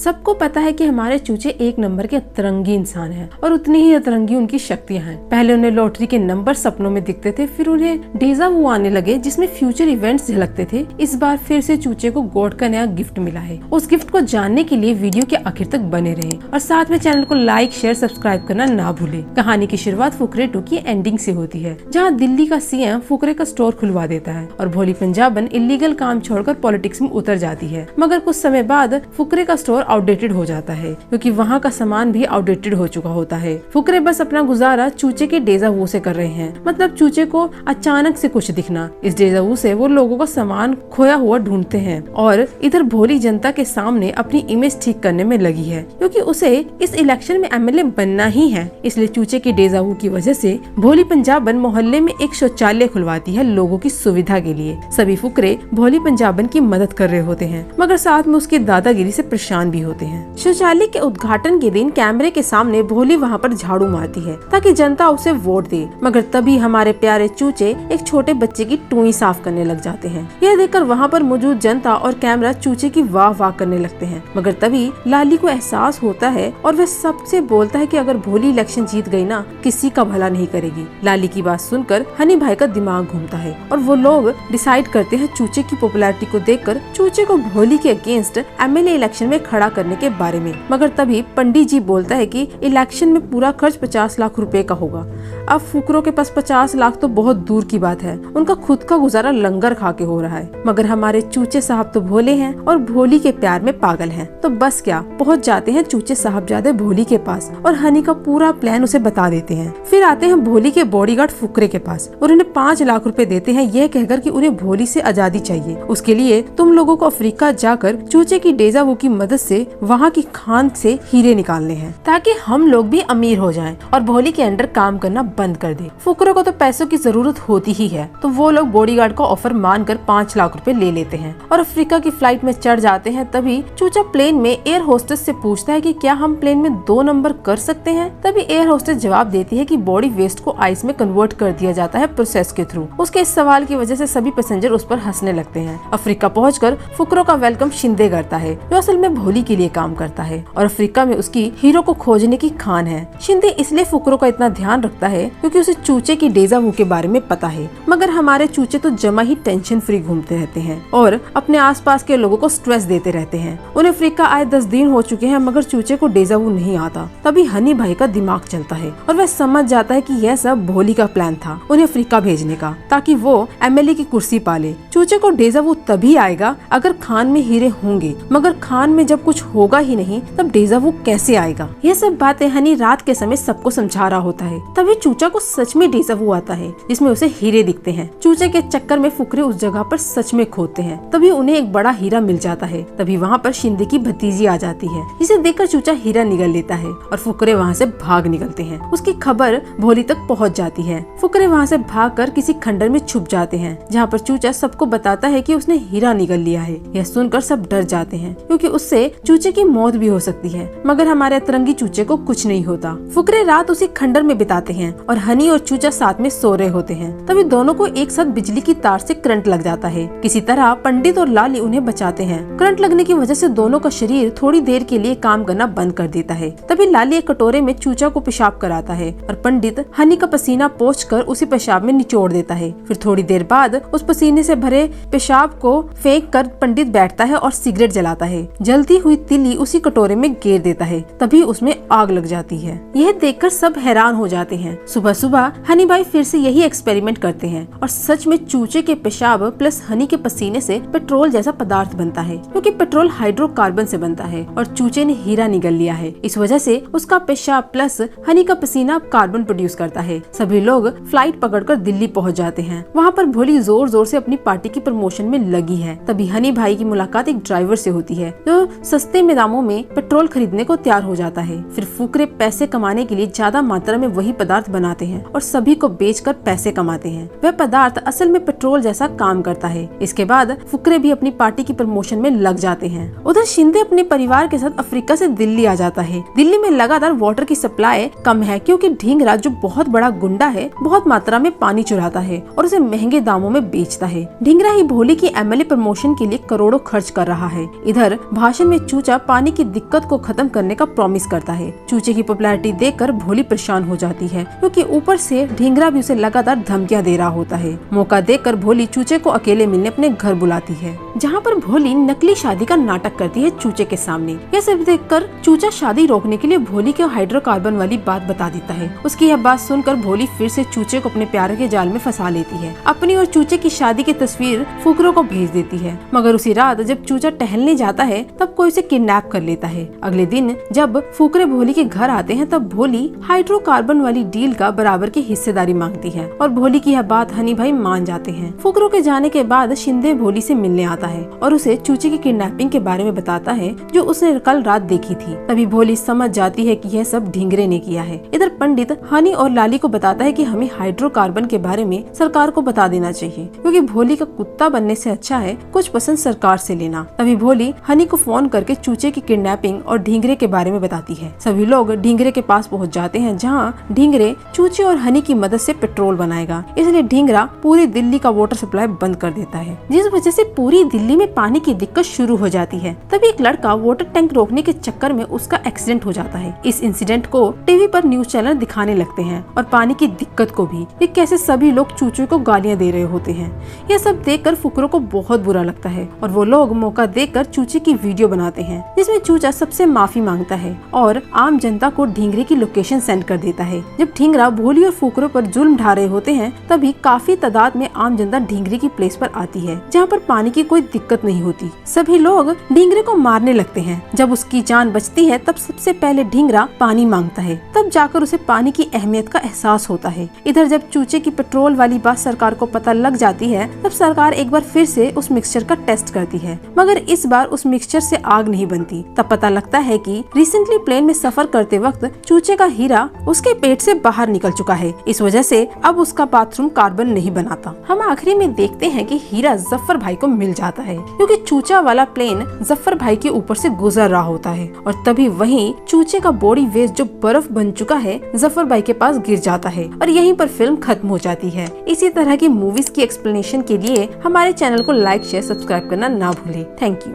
सबको पता है कि हमारे चूचे एक नंबर के अतरंगी इंसान हैं और उतनी ही अतरंगी उनकी शक्तियां हैं। पहले उन्हें लॉटरी के नंबर सपनों में दिखते थे, फिर उन्हें डेजा वू आने लगे जिसमें फ्यूचर इवेंट्स झलकते थे। इस बार फिर से चूचे को गॉड का नया गिफ्ट मिला है। उस गिफ्ट को जानने के लिए वीडियो के आखिर तक बने रहें और साथ में चैनल को लाइक, शेयर, सब्सक्राइब करना ना भूलें। कहानी की शुरुआत फुकरे 2 की एंडिंग से होती है, जहाँ दिल्ली का सीएम फुकरे का स्टोर खुलवा देता है और भोली पंजाबन इलीगल काम छोड़कर पॉलिटिक्स में उतर जाती है। मगर कुछ समय बाद फुकरे का स्टोर आउटडेटेड हो जाता है क्योंकि वहाँ का सामान भी आउटडेटेड हो चुका होता है। फुकरे बस अपना गुजारा चूचे के डेजा वू से कर रहे हैं, मतलब चूचे को अचानक से कुछ दिखना। इस डेजा वू से वो लोगों का सामान खोया हुआ ढूंढते हैं और इधर भोली जनता के सामने अपनी इमेज ठीक करने में लगी है क्योंकि उसे इस इलेक्शन में एमएलए बनना ही है। इसलिए चूचे के डेजा वू की वजह से भोली पंजाबन मोहल्ले में एक शौचालय खुलवाती है लोगों की सुविधा के लिए। सभी फुकरे भोली पंजाबन की मदद कर रहे होते हैं मगर साथ में उसकी दादागिरी से परेशान भी होते हैं। शौचालय के उद्घाटन के दिन कैमरे के सामने भोली वहाँ पर झाड़ू मारती है ताकि जनता उसे वोट दे, मगर तभी हमारे प्यारे चूचे एक छोटे बच्चे की टूई साफ करने लग जाते हैं। यह देखकर वहाँ पर मौजूद जनता और कैमरा चूचे की वाह वाह करने लगते हैं, मगर तभी लाली को एहसास होता है और वह सबसे बोलता है कि अगर भोली इलेक्शन जीत गई ना, किसी का भला नहीं करेगी। लाली की बात सुनकर हनी भाई का दिमाग घूमता है और वो लोग डिसाइड करते हैं चूचे की पॉपुलैरिटी को देखकर चूचे को भोली के अगेंस्ट एमएलए इलेक्शन में खड़ा करने के बारे में। मगर तभी पंडित जी बोलता है कि इलेक्शन में पूरा खर्च 50 लाख रुपए का होगा। अब फुकरों के पास 50 लाख तो बहुत दूर की बात है, उनका खुद का गुजारा लंगर खा के हो रहा है। मगर हमारे चूचे साहब तो भोले हैं और भोली के प्यार में पागल हैं, तो बस क्या पहुंच जाते हैं चूचे साहबजादे भोली के पास और हनी का पूरा प्लान उसे बता देते हैं। फिर आते हैं भोली के बॉडीगार्ड फुकरे के पास और उन्हें 5 लाख रुपए देते हैं, यह कहकर कि उन्हें भोली से आजादी चाहिए। उसके लिए तुम लोगों को अफ्रीका जाकर चूचे की डेजा वू की मदद से वहाँ की खान से हीरे निकालने हैं ताकि हम लोग भी अमीर हो जाएं और भोली के अंडर काम करना बंद कर दे। फुकरों को तो पैसों की जरूरत होती ही है, तो वो लोग बॉडीगार्ड का ऑफर मानकर 5 लाख रुपए ले लेते हैं और अफ्रीका की फ्लाइट में चढ़ जाते हैं। तभी चूचा प्लेन में एयर होस्टेस से पूछता है कि क्या हम प्लेन में 2 नंबर कर सकते हैं। तभी एयर होस्टेस जवाब देती है कि बॉडी वेस्ट को आइस में कन्वर्ट कर दिया जाता है प्रोसेस के थ्रू। उसके इस सवाल की वजह से सभी पैसेंजर उस पर हंसने लगते हैं। अफ्रीका पहुंचकर फुकरों का वेलकम शिंदे करता है, जो असल में भोली के लिए काम करता है और अफ्रीका में उसकी हीरो को खोजने की खान है। शिंदे इसलिए फुकरों का इतना ध्यान रखता है क्योंकि उसे चूचे की डेजा वू के बारे में पता है। मगर हमारे चूचे तो जमा ही टेंशन फ्री घूमते रहते हैं और अपने आसपास के लोगों को स्ट्रेस देते रहते हैं। उन्हें अफ्रीका आए 10 दिन हो चुके हैं मगर चूचे को डेजा वू नहीं आता। तभी हनी भाई का दिमाग चलता है और वह समझ जाता है कि यह सब भोली का प्लान था उन्हें अफ्रीका भेजने का, ताकि वो एमएलए की कुर्सी पाले। चूचे को डेजा वू तभी आएगा अगर खान में हीरे होंगे, मगर खान में जब कुछ होगा ही नहीं तब डेजा वू कैसे आएगा। यह सब बातें हनी रात के समय सबको समझा रहा होता है। तभी चूचा को सच में डेजा वू आता है जिसमें उसे हीरे दिखते हैं। चूचे के चक्कर में फुकरे उस जगह पर सच में खोदते हैं, तभी उन्हें एक बड़ा हीरा मिल जाता है। तभी वहाँ पर शिंदे की भतीजी आ जाती है, जिसे देखकर चूचा हीरा निगल लेता है और फुकरे वहाँ से भाग निकलते हैं। उसकी खबर भोली तक पहुँच जाती है। फुकरे वहाँ से भागकर किसी खंडर में छुप जाते हैं, जहाँ पर चूचा सबको बताता है कि उसने हीरा निगल लिया है। यह सुनकर सब डर जाते हैं क्योंकि उससे चूचे की मौत भी हो सकती है, मगर हमारे अतरंगी चूचे को कुछ नहीं होता। फुकरे रात उसी खंडर में बिताते हैं और हनी और चूचा साथ में सो रहे होते हैं। तभी दोनों को एक साथ बिजली की तार से करंट लग जाता है। किसी तरह पंडित और लाली उन्हें बचाते हैं। करंट लगने की वजह से दोनों का शरीर थोड़ी देर के लिए काम करना बंद कर देता है। तभी लाली एक कटोरे में चूचा को पेशाब कराता है और पंडित हनी का पसीना पोंछकर उसी पेशाब में निचोड़ देता है। फिर थोड़ी देर बाद उस पसीने से भरे पेशाब को फेंक कर पंडित बैठता है और सिगरेट जलाता है। जलती हुई तिली उसी कटोरे में गेर देता है। तभी उसमें आग लग जाती है। यह देखकर सब हैरान हो जाते हैं। सुबह सुबह हनी भाई फिर से यही एक्सपेरिमेंट करते हैं और सच में चूचे के पेशाब प्लस हनी के पसीने से पेट्रोल जैसा पदार्थ बनता है, क्योंकि पेट्रोल हाइड्रोकार्बन से बनता है और चूचे ने हीरा निगल लिया है। इस वजह से उसका पेशाब प्लस हनी का पसीना कार्बन प्रोड्यूस करता है। सभी लोग फ्लाइट पकड़कर दिल्ली पहुंच जाते हैं। वहाँ पर भोली जोर जोर से अपनी पार्टी की प्रमोशन में लगी है। तभी हनी भाई की मुलाकात एक ड्राइवर से होती है जो सस्ते में दामों में पेट्रोल खरीदने को तैयार हो जाता है। फिर फुकरे पैसे कमाने के लिए ज्यादा मात्रा में वही पदार्थ बनाते हैं और सभी को बेचकर पैसे कमाते हैं। वह पदार्थ असल में पेट्रोल जैसा काम करता है। इसके बाद फुकरे भी अपनी पार्टी की प्रमोशन में लग जाते हैं। उधर शिंदे अपने परिवार के साथ अफ्रीका से दिल्ली आ जाता है। दिल्ली में लगातार वाटर की सप्लाई कम है क्योंकि ढींगरा जो बहुत बड़ा गुंडा है बहुत मात्रा में पानी चुराता है और उसे महंगे दामों में बेचता है। ढींगरा ही भोली की एमएलए प्रमोशन के लिए करोड़ों खर्च कर रहा है। इधर भाषण में चूचा पानी की दिक्कत को खत्म करने का प्रॉमिस करता है। चूचे की पॉपुलैरिटी देखकर भोली परेशान हो जाती है, क्योंकि ऊपर से ढींगरा भी उसे लगातार धमकियां दे रहा होता है। मौका देखकर भोली चूचे को अकेले मिलने अपने घर बुलाती है, जहाँ पर भोली नकली शादी का नाटक करती है चूचे के सामने। यह सब देखकर चूचा शादी रोकने के लिए भोली को हाइड्रोकार्बन वाली बात बता देता है। उसकी यह बात सुनकर भोली फिर से चूचे को अपने प्यार के जाल में फंसा लेती है। अपनी और चूचे की शादी की तस्वीर फुकरों को भेज देती है, मगर उसी रात जब चूचा टहलने जाता है तब कोई उसे किडनैप कर लेता है। अगले दिन जब फुकरे भोली के घर आते हैं तब भोली हाइड्रोकार्बन वाली डील का बराबर की हिस्सेदारी मांगती है और भोली की यह बात हनी भाई मान जाते हैं। फुकरों के जाने के बाद शिंदे भोली से मिलने आता है और उसे चूचे की किडनैपिंग के बारे में बताता है जो उसने कल रात देखी थी। तभी भोली समझ जाती है कि यह सब ढींगरे ने किया है। इधर पंडित हनी और लाली को बताता है कि हमें हाइड्रोकार्बन के बारे में सरकार को बता देना चाहिए, क्योंकि भोली का कुत्ता बनने से अच्छा है कुछ पसंद सरकार से लेना। तभी भोली हनी को फोन करके चूचे की किडनैपिंग और ढींगरे के बारे में बताती है। सभी लोग ढींगरे के पास पहुंच जाते हैं, जहां ढींगरे चूचे और हनी की मदद से पेट्रोल बनाएगा। इसलिए ढींगरा पूरी दिल्ली का वाटर सप्लाई बंद कर देता है, जिस वजह से पूरी दिल्ली में पानी की दिक्कत शुरू हो जाती है। तभी एक लड़का वाटर टैंक रोकने के चक्कर में उसका एक्सीडेंट हो जाता है। इस इंसिडेंट को टीवी पर न्यूज चैनल दिखाने लगते हैं और पानी की दिक्कत को भी, कि कैसे सभी लोग चूचे को गालियां दे रहे होते हैं। यह सब देखकर फुकरों को बहुत बुरा लगता है और वो लोग मौका देखकर चूचे की वीडियो बनाते हैं, जिसमें चूचा सबसे माफी मांगता है और आम जनता को ढींगरे की लोकेशन सेंड कर देता है। जब ढींगरा भोली और फुकरों पर जुल्म ढा रहे होते हैं तभी काफी तादाद में आम जनता ढींगरे की प्लेस पर आती है, जहाँ पर पानी की कोई दिक्कत नहीं होती। सभी लोग ढींगरे को मारने लगते हैं। जब उसकी जान बचती है तब सबसे पहले ढींगरा पानी मांगता है, तब जाकर उसे पानी की अहमियत का एहसास होता है। इधर जब चूचे की पेट्रोल वाली बात सरकार को पता लग जाती है तब सरकार एक बार फिर से उस मिक्सचर का टेस्ट करती है, मगर इस बार उस मिक्सचर से आग नहीं बनती। तब पता लगता है कि रिसेंटली प्लेन में सफर करते वक्त चूचे का हीरा उसके पेट से बाहर निकल चुका है, इस वजह से अब उसका बाथरूम कार्बन नहीं बनाता। हम आखिरी में देखते हैं कि हीरा जफर भाई को मिल जाता है, क्योंकि चूचा वाला प्लेन जफर भाई के ऊपर से गुजर रहा होता है और तभी वहीं चूचे का बॉडी वेस्ट जो बर्फ बन चुका है जफर भाई के पास गिर जाता है और यहीं पर फिल्म खत्म हो जाती है। इसी तरह की मूवीज की एक्सप्लेनेशन के लिए हमारे चैनल को लाइक शेयर सब्सक्राइब करना ना भूले। Thank you.